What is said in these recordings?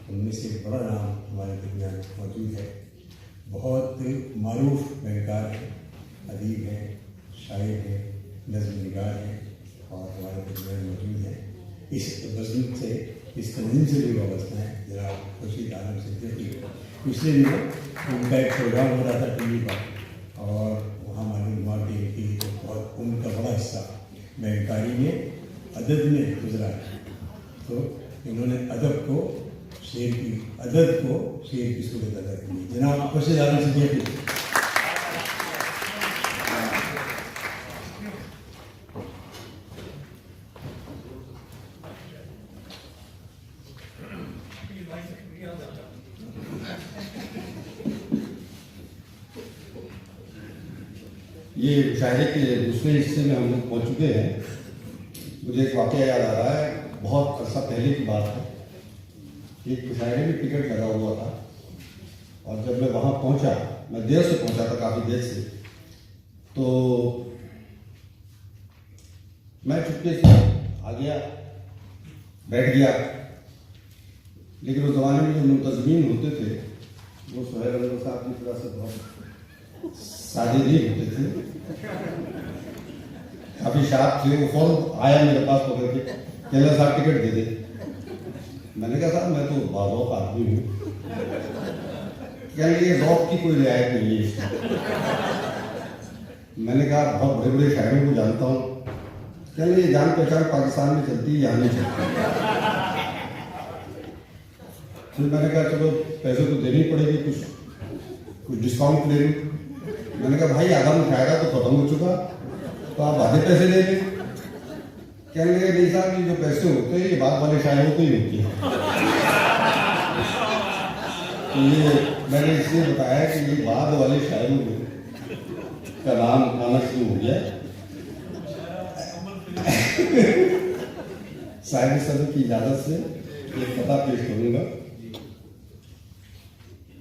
ان میں سے ایک بڑا نام ہمارے درمیان موجود ہے. بہت معروف بینکار ہیں، ادیب ہیں، شاعر ہیں، نظم نگار ہیں اور ہمارے درمیان موجود ہیں. اس بزم سے، اس تنظیم سے بھی وابستہ ہیں جناب خورشید عالم صدیقی. پچھلے دنوں ان کا ایک پروگرام ہو رہا تھا ٹی وی پر اور وہاں معلوم ہوا کہ بہت ان کا بڑا حصہ بینکاری میں، ادب میں گزرا ہے. تو انہوں نے ادب کو شعر کی صورت ادا کی. جناب خورشید عالم صدیقی. یہ مشاعرے کے دوسرے حصے میں ہم لوگ پہنچ چکے ہیں. مجھے ایک واقعہ یاد آ رہا ہے، بہت عرصہ پہلے کی بات ہے. ایک مشاعرے میں ٹکٹ لگا ہوا تھا اور جب میں وہاں پہنچا، میں دیر سے پہنچا تھا، کافی دیر سے، تو میں چپکے سے آ گیا، بیٹھ گیا. لیکن اس زمانے میں جو منتظمین ہوتے تھے وہ سہیل انور صاحب کی طرح سے بہت سادے نہیں ہوتے تھے، کافی شارپ تھے. وہ فوراً آیا میرے پاس پکڑ کے کہ اللہ صاحب ٹکٹ دے دے. میں نے کہا صاحب میں تو باذوق آدمی ہوں. کہنے لگے ذوق کی کوئی رعایت نہیں ہے اس میں. میں نے کہا بہت بڑے بڑے شاعروں کو جانتا ہوں. کہنے لگے جان پہچان پاکستان میں چلتی ہے، یہاں نہیں چلتی. پھر میں نے کہا چلو پیسے تو دینی پڑے گی، کچھ ڈسکاؤنٹ لے لوں. میں نے کہا بھائی آدھا مشاعرہ تو ختم ہو چکا، تو آپ آدھے پیسے لے لیں. کہنے لگے نہیں صاحب یہ جو پیسے ہوتے ہیں یہ بعد والے شاعروں کو ہی ہوتی ہیں. یہ میں نے اس لیے بتایا کہ یہ بعد والے شاعروں کا نام آنا شروع ہو گیا. صاحب صدر کی اجازت سے ایک خطہ پیش کروں گا.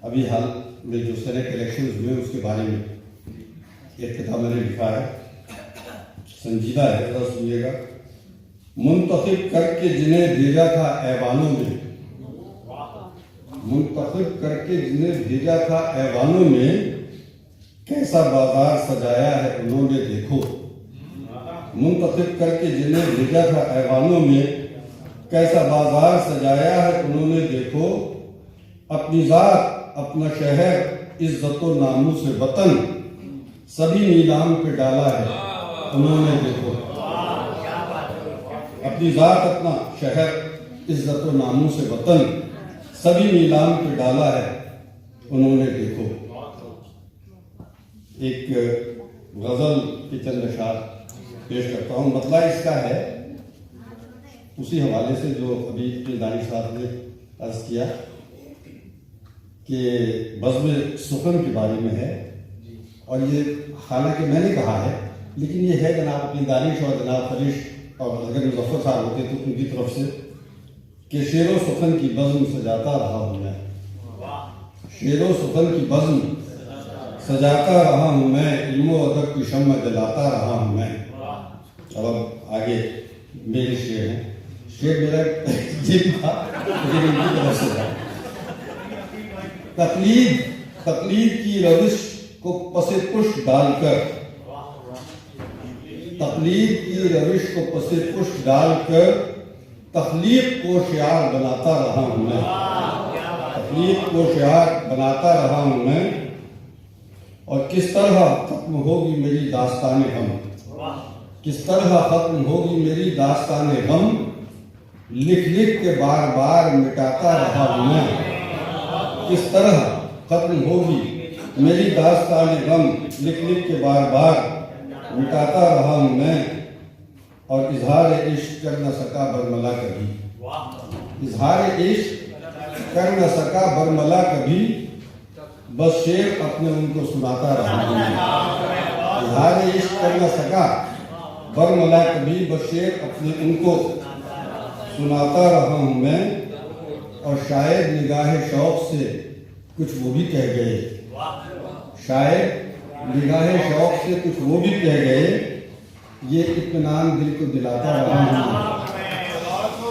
ابھی حال میں جو سینٹ الیکشنز ہوئے اس کے بارے میں ایک کتاب میں نے لکھا ہے، سنجیدہ ہے، ذرا سنیے گا. منتخب کر کے جنہیں بھیجا تھا ایوانوں میں، منتخب کر کے جنہیں بھیجا تھا ایوانوں میں، کیسا بازار سجایا ہے انہوں نے دیکھو. منتخب کر کے جنہیں بھیجا تھا ایوانوں میں، کیسا بازار سجایا ہے انہوں نے دیکھو. اپنی ذات، اپنا شہر، عزت و ناموس وطن، سبھی نیلام پہ ڈالا ہے انہوں نے دیکھو. اپنی ذات، اپنا شہر، عزت و ناموس وطن، سبھی نیلام پہ ڈالا ہے انہوں نے دیکھو. ایک غزل کی چند اشعار پیش کرتا ہوں. مطلع اس کا ہے اسی حوالے سے جو ابھی دانش صاحب نے عرض کیا کہ بزم سخن کے بارے میں ہے. اور یہ حالانکہ میں نے کہا ہے لیکن یہ ہے جناب اپنی دانش اور جناب فریش اور اگر مظفر صاحب ہوتے تو ان کی طرف سے کہ شعر و سخن کی بزم سجاتا رہا ہوں میں. شعر و سخن کی بزم سجاتا رہا ہوں میں، علم و ادب کی شمع جلاتا رہا ہوں میں. اب آگے میرے شعر ہیں. شعر میرا جن تھا لیکن ان کی طرف سے تھا. تقلید کی روش کو پس پش ڈال کر، تقلید کی روش کو پس پش ڈال کر تخلیق کو شعار بناتا رہا ہوں میں. تخلیق کو شعار بناتا رہا ہوں میں. اور کس طرح ختم ہوگی میری داستان غم، کس طرح ختم ہوگی میری داستان غم، لکھ لکھ کے بار بار مٹاتا رہا ہوں میں. کس طرح ختم ہوگی میری داستان غم، لکھ لکھ کے بار بار مٹاتا رہا ہوں میں. اور اظہار عشق کر نہ سکا برملا کبھی، اظہار عشق کر نہ سکا برملا کبھی، بس شعر اپنے ان کو سناتا رہا ہوں میں. اظہار عشق کر نہ سکا برملا کبھی، بس شعر اپنے ان کو سناتا رہا ہوں میں. اور شاید نگاہ شوق سے کچھ وہ بھی کہہ گئے، شاید نگاہ شوق سے کچھ وہ بھی کہہ گئے، یہ اطمینان دل کو دلاتا رہا ہوں.